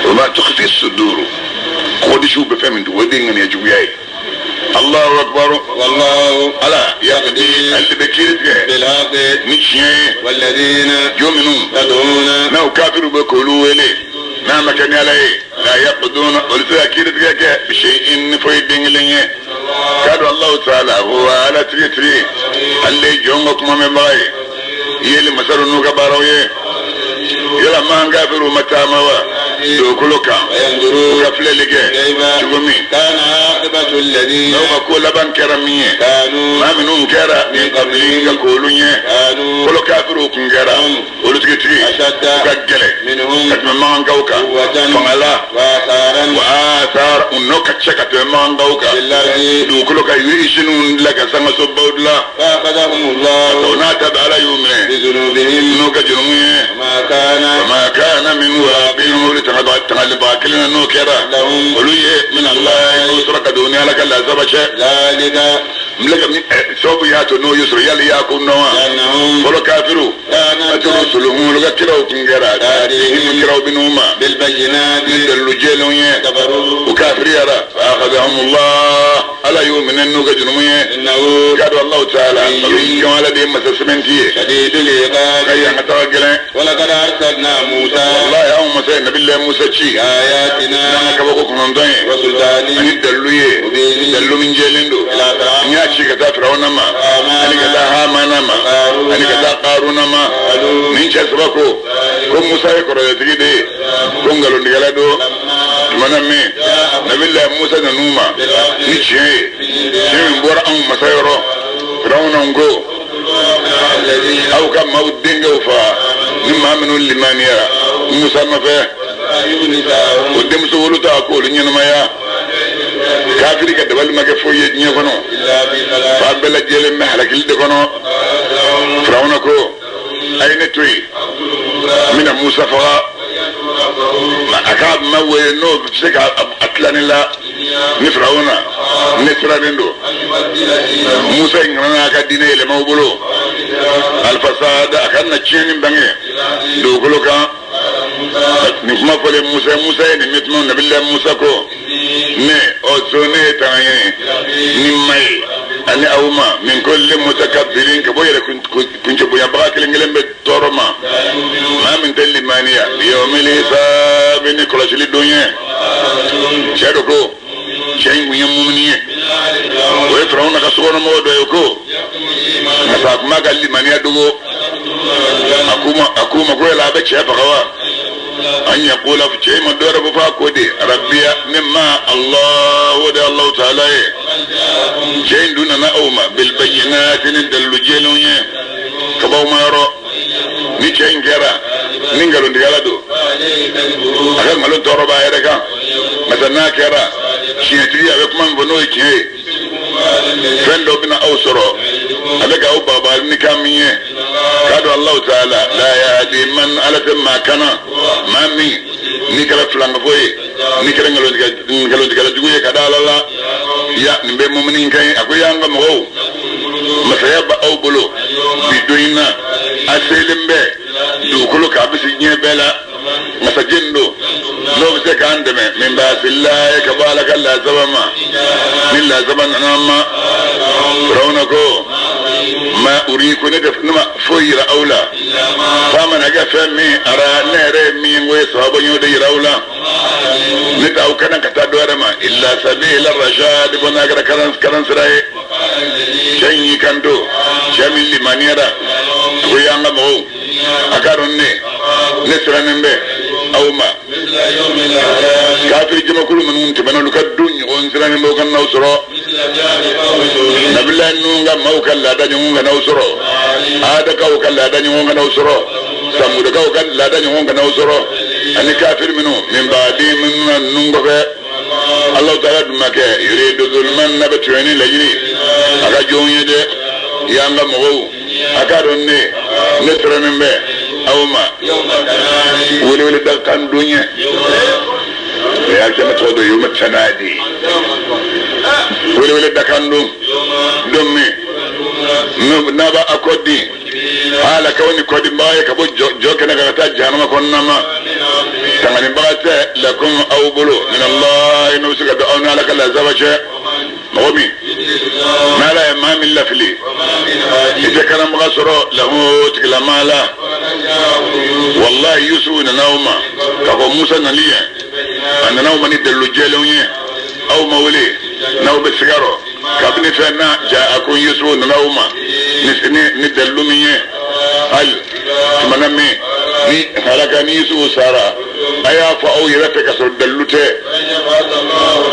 A: وما تخفي الصدور خودي شو بفين من دو دين من يجويا الله أكبر والله ألا يقضي اللي بكيرت بالحق نشيه والذين يؤمنون يدعون نو كافر بقولوا إليه ما مكان عليه لا يقضون ولذا كيرت بشيء فيدين ليه قالوا الله تعالى هو على تري اللي جونكم من باي يلي مسروا نوكا بارويه يلا ما نغافروا متى ما دوكلوكا وينظروا كفل لك شوفمي كان عاقبة الذين لو بقول لبن كرمية كانوا ما منهم كرا من قبلين كقولونية كانوا كل كافروا كنجرا ولتكتري كجلة منهم كتمم عنكوكا فعلا وآثار النوكا شكت مم عنكوكا دوكلوكا يعيشون لك سما سبودلا فأخذهم الله وناتب على يومه بذنوبهم نوكا جرمية وما كان من ورابهم تغلب أكلنا نوكرا لهم وليه من الله يسرك دنيا لك لا زبش ذلك ملك سوبيات نو يسر يلي يكون نوا فلو كافروا أترسلهم لك كراو كنجرا هم كراو بنوما بالبينات للجيلون وكافر يرى فأخذهم الله على يوم من النوك جنومية قالوا الله تعالى كما على دي مسسمنتي شديد العقاب كي يحتاج ولقد أرسلنا موسى والله يا أم سيدنا بالله موسى شيء آياتنا كبقوكم نمضي وسلطاني أن دلوا من جيلندو أن يأتي كتا فرعون ما أن كتا هامان ما أن كتا قارون ما من شسبكو كم موسى يقرأ يتكيدي كم قالوا نقلدو منامي نبي الله موسى ننوما نيشي شمين بورا أم مسيرو فرعون نقو أو كم موت دينجو فا نما منو الليمانيا موسى ما فيه ودم سولو تأكل إنما يا كافري كدبل ما كفوي نيفنو فابلا جيل محلك لدكنو فرعون كو أين توي من موسى فا ما أكاد ما وينو بتشك أتلاني لا نفرعونا نفرعندو موسى إننا كدينه لما وبلو الفساد أكاد نتشين بنيه دوكلو كان نكما فلي موسى نمتمون نبي الله موسى كو ني أوزوني تاني نمي أني أوما من كل متكبرين كبويا كنت بويا باكل إنجلم بتورما ما من تلي مانيا يوم الحساب نكلاش للدنيا شادوكو شيء ويمونيه ويفرعون كسرنا مودو يوكو مساك ما قال لي مانيا دوغو أكوما كوي لابد شيء فقوا أن يقول في شيء ما دور بفاكودي ربي مما الله ودي الله تعالى شيء دوننا أوما بالبينات ندلو جيلونيه kabaw maro ni chengera ningalo ndigala do aga malo toro ba yere kan masana kera chietri avec man bono ikie fendo bina awsoro avec au baba ni kamiye kado Allah taala la yahdi man ala ma kana mami ni kala flanga boy ni kala ngalo ndigala juye kada la ya nimbe mumini kai akuyanga mo masaya ba au bolo bidoina aselembe dukulu ka bisi nye bela masajendo no bise ka andeme min ba billahi kabalaka la zabama min la zaban nama raunako ma uriku ne da numa foyira aula fama naga fami ara nere mi ngoy sahabo nyoda iraula ne ta ukana kata dore ma illa sabila rashad bona gara karan sirai shanyi kando jamili maniera kuyanga mo akaronne nesranembe awma kafir jama kulu manun tibana lukadun on siranembe kan nawsoro nabilla nunga mawkal la danunga nawsoro ada ka ukal la danunga nawsoro samuda ka ukal la danunga nawsoro ani kafir minu min baadi min nunga be Allah taala dumake yuridu zulman nabatwani lajini aga jonyede yanga mo akaronne nesranembe awma wele dakan dunya ya kama todo yoma tanadi wele dakan domme naba akodi hala kawni kodi baye kabo joke na gata janama konnama tangani bagate lakum awbulu min Allah nusuka da'una laka la zawaja momi mala ma min lafli ite kana magasoro lahu tikla mala wallahi yusuf na nauma kako musa naliya ana nauma ni delu jelonye aw mawli naw be sigaro kabni fena ja'akum yusuf na nauma ni delu miye al manami ni halakani yusuf sara aya fa aw yirata kasor delute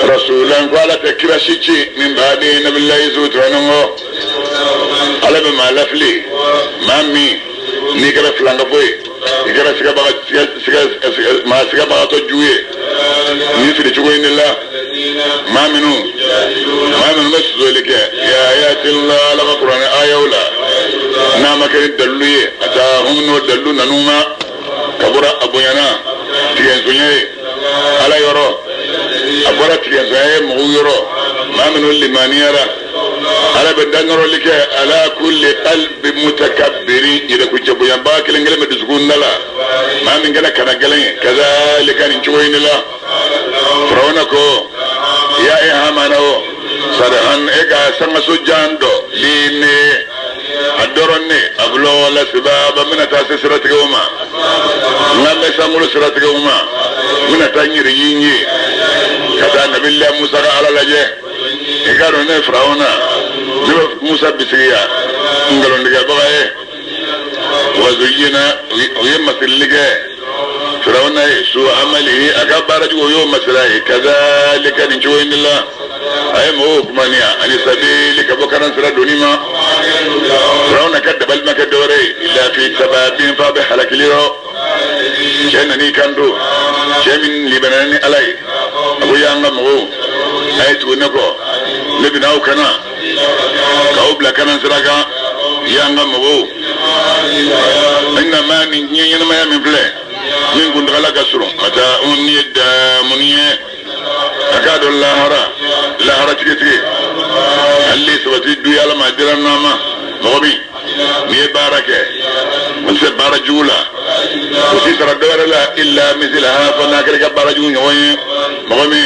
A: rasulan qala takrashichi min ba'di nabillahi yusuf tanango ala be malafli mami ni kara flanga boy ni kara siga ba to juye ni fi de ni la maminu masuzulike ya ayatillah la qur'an ayawla na makari dalluye atahum no dallu nanuma kabura abuyana tiyen sunye ala yoro abura tiyen sunye mu yoro maminu limaniyara ala bedanoro like ala kulli qalbi mutakabbiri ida kujabu ya bakil ngele medusgun nala mamin gana kana galen kazalika nin choyni la frawna ko ya hamano sadahan ega sama sujando lini adorone ablo wala sibaba mina tasirati goma ngamme samulu sirati goma mina tanyiri yinyi kada nabillahi musa ala laje ikaro ne frawna Musa bisiya ngalon diga baye wazuyina yema tillige firawna su amali akabara jugo yo masrai kadhalika ninjoinilla aymo kumania ani sabilika bukaran sira dunima firawna kadabal makadore illa fi sababin fa bihalakiliro jenani kando jemin libanani alai abu yanga mo aytu nako libinaw kana kaubla kana siraka yanga mo inna ma min nyina ma min fle min kun dala kasro mata unida muniye akado lahara tike alli sabati du yala ma diranna ma mobi ni barake munse barajula usi taradara la illa mithlaha fa nakira baraju nyoye mobi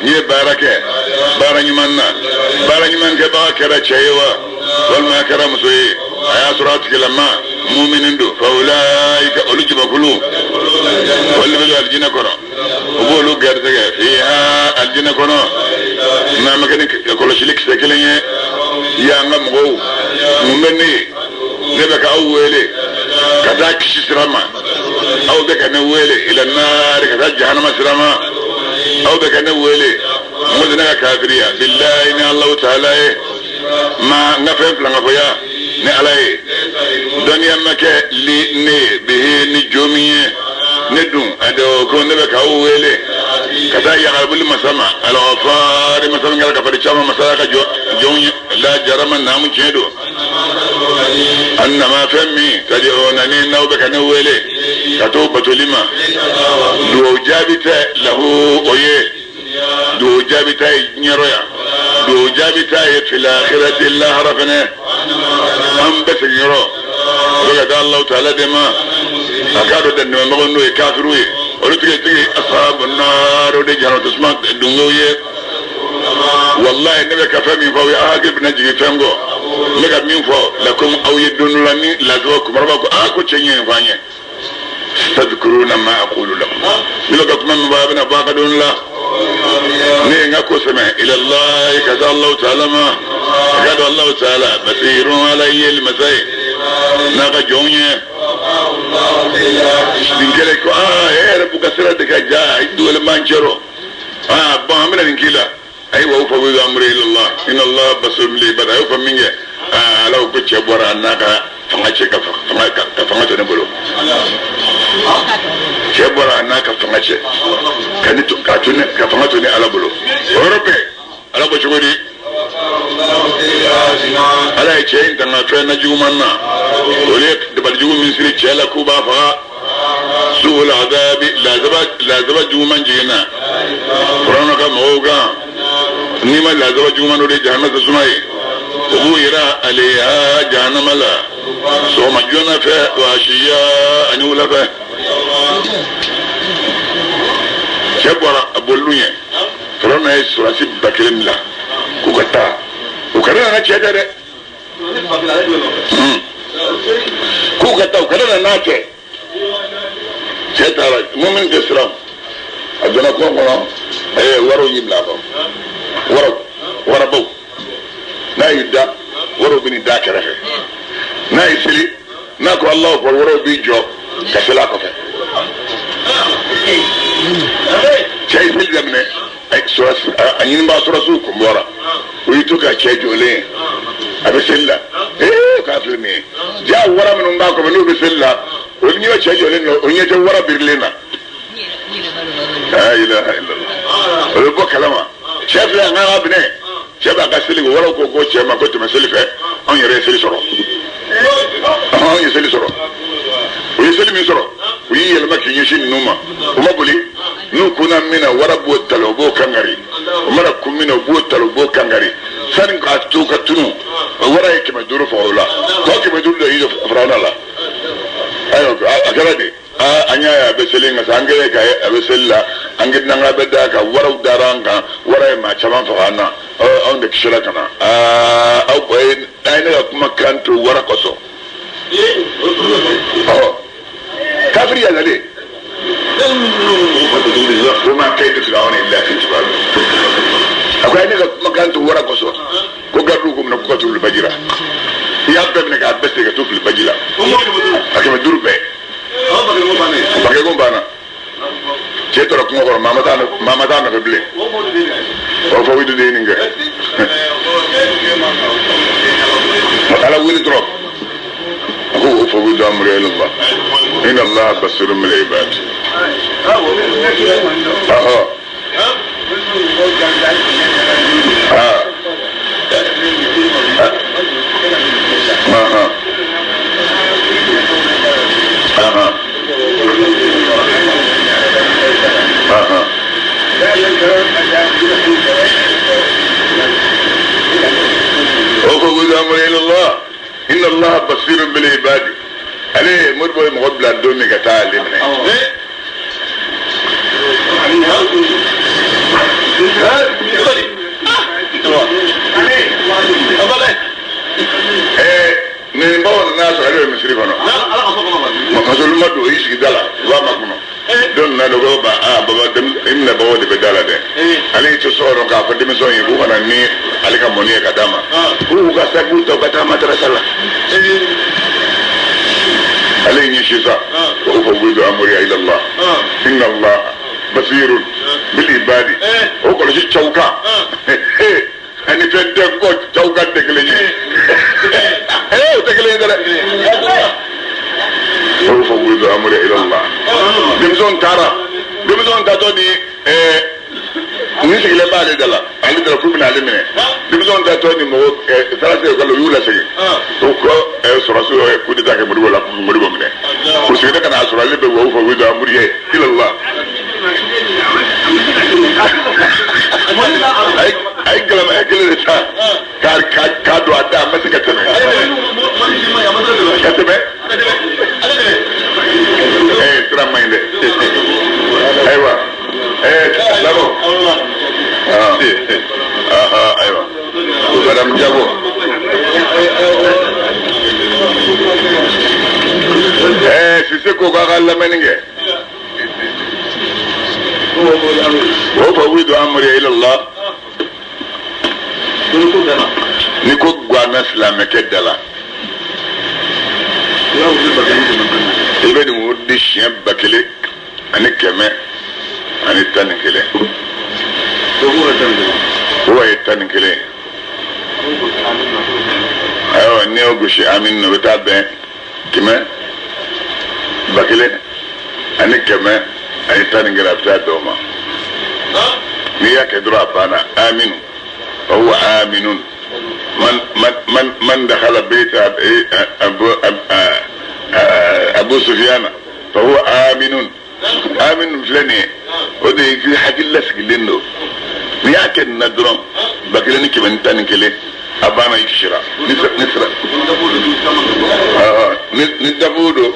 A: ni barake baranyman ke ba kera chewa wal ma kera musoyi aya surati lama mu'minin do fa ulaika ulujiba kulu wal bil aljina kono ubulu gardege fiha aljina kono na makani ko shilik sekelenye ya ngam go mumeni nebe ka awele kada kishi sirama aw be kana wele ila nar kada jahannama sirama aw be kana wele مدنا كافريا بالله إن الله تعالى ma ngafe planga boya ne alaye doniya make li ne be ni jomiye ne dun ado ko ne be ka wele kada ya galbul masama al ghafar masama ngal ka fadi chama masala ka jonye la jarama namu chedo annama fammi tad'una ni nawbe ka ne wele ka to batulima do jabita lahu oye do jabita nyeroya do jabita fil akhirati allah rafana am basiro daga Allah ta'ala dema akado den no no e kafiru e o tigi ashabun nar de jaro tasma dungoye wallahi ne ka fami fa wi agib na jigi fengo ne ka min fo lakum aw yadun lani lazukum rabbakum ako chenye fanye tadhkuruna ma aqulu lakum milaka kuma mabana baqadun la ne ngako sama ila Allah kaza Allah ta'ala ma kaza Allah ta'ala basirun alayhi al-masai naga jonye dingere ko rabbu kasra de ka ja idul manchero ba amina dingila ay wa fa bi amri ila Allah inna Allah basir li bada ay fa minge ala ko che bora naka fanga che ka fanga to ne bolo che bora naka fanga che kan to ka to ne ka fanga to ne ala bolo europe ala ko chogodi ala ce inda na to na jumanna dole da bal jumu min siri ce la ku ba fa sul adabi la zaba juman jina qur'ana ka moga ni ma la zaba juman do jahannama sumai bu ira alaiha jahannama la so ma jona fa wa shiya ani wala fa shebara abolunye qur'ana ay surasi bakirim la ku kata ukana na ce dare ku kata ukana na ce ce tara mumin da islam aduna ko ko waro yibla ba waro bau na yidda waro bini da kare na isili na ko Allah ko waro bi jo ka sala ko fa ce isili da ne ai suras anyin ba surasu ko mora uyitu ka ce jole abisilla kafir ne ja wara mun ba ko no bisilla onye wa ce jole no onye je wara birlena la ilaha illallah o ko kalama chef la ngara bne chef ba kasili wara ko che ma ko to meseli fe on yere seli soro on yere seli soro o yere seli mi soro o yele ma kinyi shin numa o mabuli nu kuna mina wara bo talobo kangari o mara kumina bo talobo kangari san ka tu ka tunu wara yake ma duru fa wala ko ke ma duru da yi farana la ayo agarade anya ya beselinga sangere ka abesella angid nanga bedda ka waraw daranga waray ma chaman fa ana on de kishira kana au boy dayna kuma kanto wara koso kafiri ya dale kuma kai da firawani illa fi jibal akwai ne kuma kanto wara koso ko gardu kum na ko tul bajira ya bebne ka beste ka tul bajira akama durbe bage gombana ce to ko ngor mama dana be ble o fo widu de ninga ala wili drop ko fo widu amri Allah inna Allah basirun bil ibad الله إن الله بصير بالعباد عليه مربو مغبل الدومي كتالي من بعض الناس عليه مسرفنا مسؤول ما دو يشي دلا وما كنا دون نلقوا بابا دم إمنا بابا دي بدلا ده عليه تصور كافر دم سوي يبغى نني عليك مونية كداما هو كسبوا تو كداما ترسلا عليه يشيسا وأفوض أمري إلى الله إن الله بصير بالعباد هو كل شيء شوكا ani fente ko tawga tegleni tegleni dara ko wudu amri ila Allah dimson tato di ni sigile baale dala ali dala fu bina alimene dimson tato ni mo sarase ko lo yula sigi to ko surasu ko di take mudu wala mudu bomne ko sigide kana surale be wo fa wudu amri ila Allah ay galam ay gele ta ka do ada masika teme katebe tramande aywa labo aywa madam Jago si ko ga la meninge wo fa widu amri ila Allah niko gwana islame kedala ibe ni wudi shien bakele ani keme ani tanikele huwa tanikele ayo ni ogushi amin no betabe kime bakele ani keme ani tanikele afta doma ni yake dura pana aminu هو آمن من دخل بيت أبو سفيان فهو آمن فلاني ودي في حاجة لسك لنو نياكن ندرم بكلني كمان تانكلي أبانا يكشرا نسرا ندفودو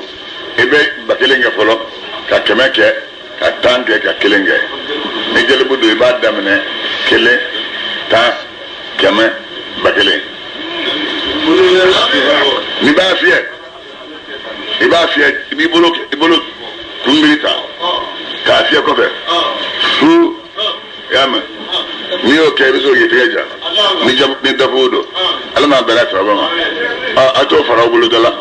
A: إبه بكلني فلو ككمكة كتانكة ككلني نجلبودو إبادة منه كله ta keme bakele ni ba fiye ni bolo kumbita ka fiye ko fe su yama ni o ke biso yeteja ni jam ni dafudo alama bala fa ba a to fara bulu dala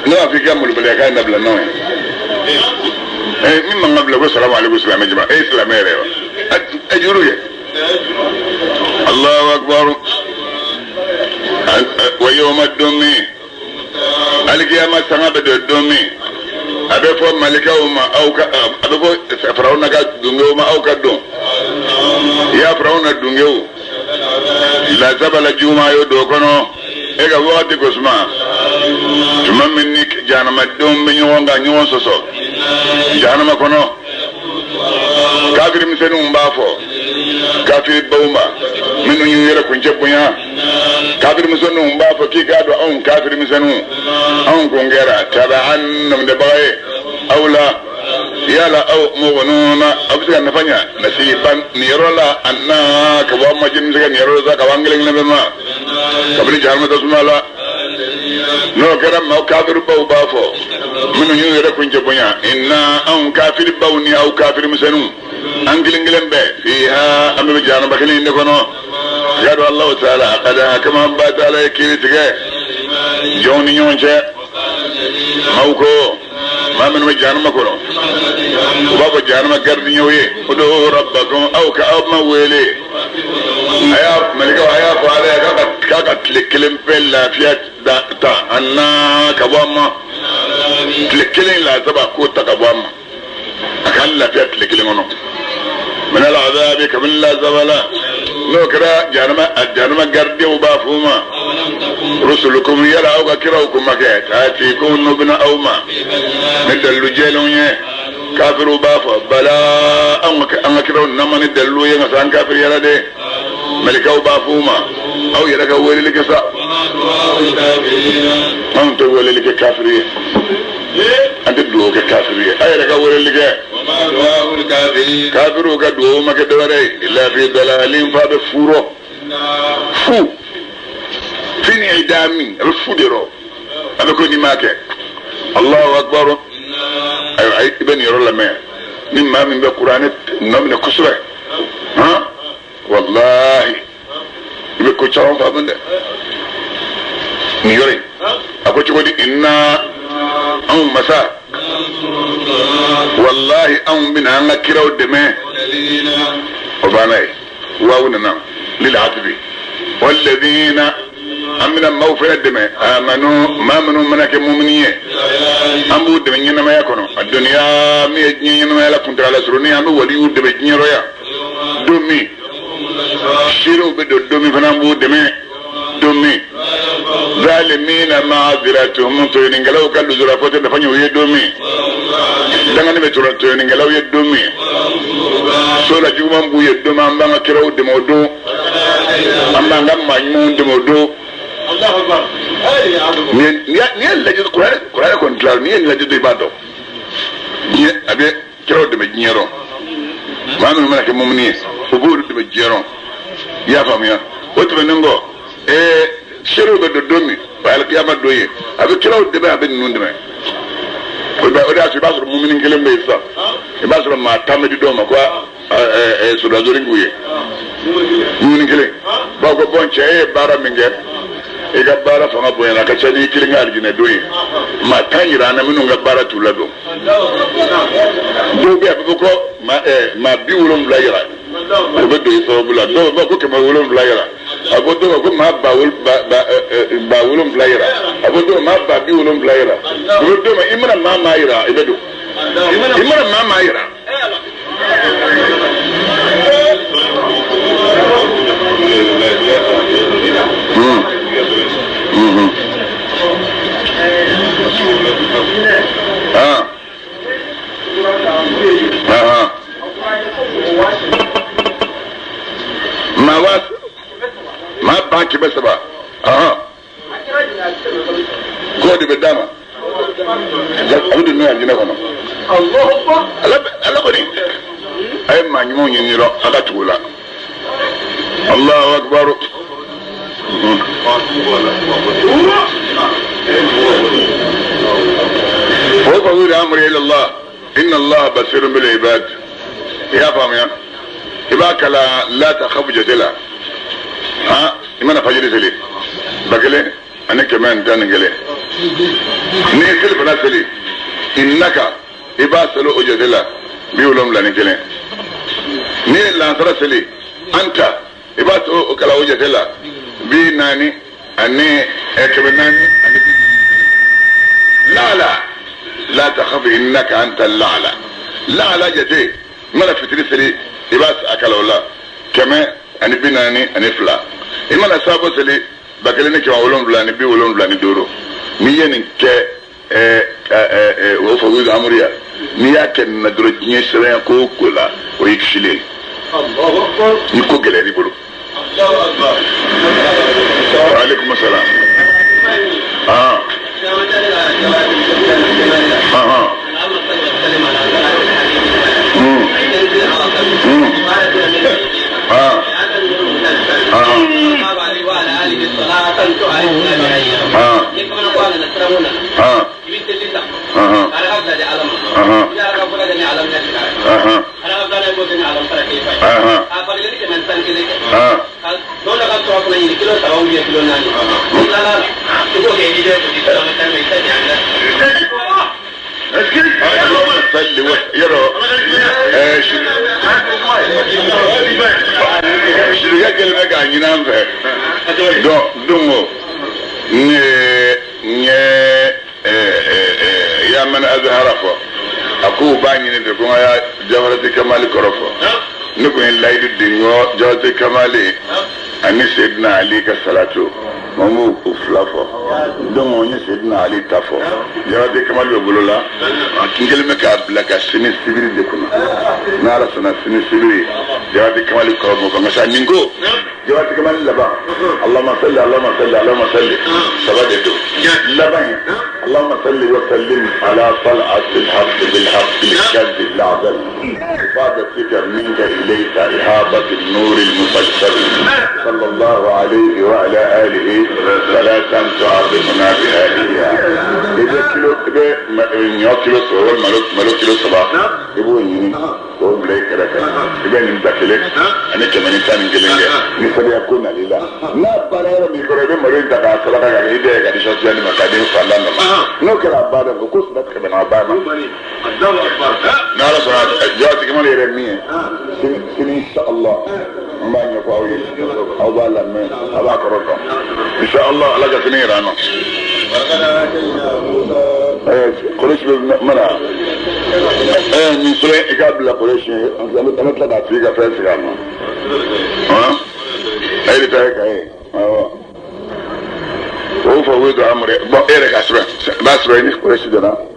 A: no afika mo bele ka na bla no min man qabla wa salamu alaykum salam jama'a islam rewa ajruya Allahu akbar wa yawm ad-dumi al-qiyamah sangaba ad-dumi abe fo malikawma aw ka abe fo farawna ka dungo ma aw ka don ya farawna dungo la zabala juma yo do kono e ga wati ko suma tuma minni janama dum be nyonga nyon soso janama kono kafir misenu mbafo kafir bawma minu ñu yere ko jebbunya kafir misenu mbafo ki gado on kafir misenu on ko ngera tabaan nam de baye awla yala aw mugununa abisa nafanya nasiban nirola anna ka wa majin sega nirola za ka wangelen ne ma kabri jarma tasmala no karam ma kafir bawbafo minu ñu yere ko jebbunya inna on kafir bawni aw kafir misenu angilingilen be fiha ambe jana bakali ne kono yado Allah taala qada kama ba taala yakiri tige joni nyonje mawko mamen wa jana makono baba jana ma gardi nyoye udu rabbakum aw ka abma wele aya malika aya faale ka klikilim bella fiat da ta anna kabama klikilim la zaba ko ta kabama akalla fiat klikilim ono من العذاب كمن لا زبلا نوكرا جانما قردي وبافوما رسلكم يرعوك كراوكم مكات هاتيكم نبنا أوما ندلو جيلون كافر وبافا بلا أما كراو نما ندلو ينسان كافر يرده ملكا وبافوما أو يرك ولي لك سا أنت ولي لك كافرية أنت دلوك كافرية أي رك ولي لك كافروا كدوه ما كدوري إلا في ضلال فاب فورو فو فيني عدامي الفو ديرو أنا كوني ماك الله أكبر أي ابن يرى لما مما من بقرآن نمنا كسرة ها والله يبقى كشرون فابن ده نيوري أكو تقولي إنا أو مساء والله أم بنا نكروا الدماء وباناي واونا للعتبي والذين amina mawfira deme amanu mamanu manake mu'miniye ambu deme nyina ma yakono adunya mi nyina ma la kunta ala suruni ambu wali deme nyiro ya domi shiro be domi fana ambu deme domi zalimina ma'aziratuhum to ngalaw kallu zura foto da fanyo ye domi dangane be to ngalaw ye domi so la juma mbu ye domi amba kiraw demo do amba ngam ma nyum demo do Allahu Akbar. Ni laji Qur'an contraire ni laji do ibado. Ni abe kiro de nyero. Manu mana ke mumni uburu de jero. Ya famia. Otu benengo shiru be do domi wal qiyama doye. Abe kiro de ba be nunde me. Oda su basru mumni kelem be sa. E basru ma tamedi do ma kwa su da zori nguye. Mumni kelem. Ba ko bonche bara minge. Ega bara fanga boyana ka chani kilinga aljine doyi ma tanyira na minu nga bara tulado do be aboko ma bi wolom blayira ko be doyi so bula do ba ko kema wolom blayira abodo ko ma ba wolom blayira abodo ma ba bi wolom blayira do ma imana ma mayira ibedo imana ma mayira ma banki bɛ saba ko de bɛ d'a ma a bɛ don n'o ye alijinɛ kɔnɔ ala kɔni a ye maa ɲumanw ɲini dɔrɔn a ka tugu la Allahu Akbar وفوض الامر الى الله ان الله بصير بالعباد يا فاهم يا ibaka la takhafu jadala imana fajiri seli bagele anake man tanngele ni kil bana seli innaka ibasalo ujadala biulum la nikele ni la sara seli anta ibato kala ujadala bi nani anne ekbenani la takhafu innaka anta la jate mana fitri seli ibas akalola keme ani binani ani fla imana sabo seli bakele ne kema wolon blani bi wolon blani doro ni yenin ke wo fo wiz amuriya ni yake na doro nyi sere ko kola o yikshile Allahu Akbar ni ko gele ni bulu Allahu Akbar wa alaikum assalam ya man azharafa aku bani ne ko ya jawarati kamali korofo ne ko en laydu dingo jawarati kamali ani sayyidina ali ka salatu mamu uflafo dongo ni sayyidina ali tafo jawarati kamali bolola kingel me ka blaka sini sibiri de kuna nara sana sini sibiri jawarati kamali korofo ko ngasa ningo jawarati kamali laba allahumma salli sabade لبن اللهم صل وسلم على طلعة الحق بالحق الكذب العدل إفادتك منك إليك إحاطة النور المفسر صلى الله عليه وعلى آله صلاة تعظمنا بها إياه إذا كيلو صور ملو كيلو صباح يبوني وهم بلايك لك إذا نمتك لك أنا كمان إنسان جلنجا نفل يكون لله لا بلايا ميكروبين مرين تقع صلاة يعني إذا يعني شخص يعني مكانين فعلا no kala bada ko kusbat ka bana baba n'ala sɔnna jati kama yɛrɛ min ye sini inshallah an b'a ɲɛfɔ aw ye aw b'a lamɛn a b'a kɔrɔ dɔn inshallah ala ka sini yɛrɛ an nɔ kɔlɔsi bɛ mana nin sɔrɔ i k'a bila kɔlɔsi ye an bɛ tila k'a tigi ka fɛn sigi a ma a ye de ta ye ka ye awɔ o fɔ o ye don amore bɔn e yɛrɛ ka sɛbɛn b'a sɔrɔ i ni kɔlɔsi donna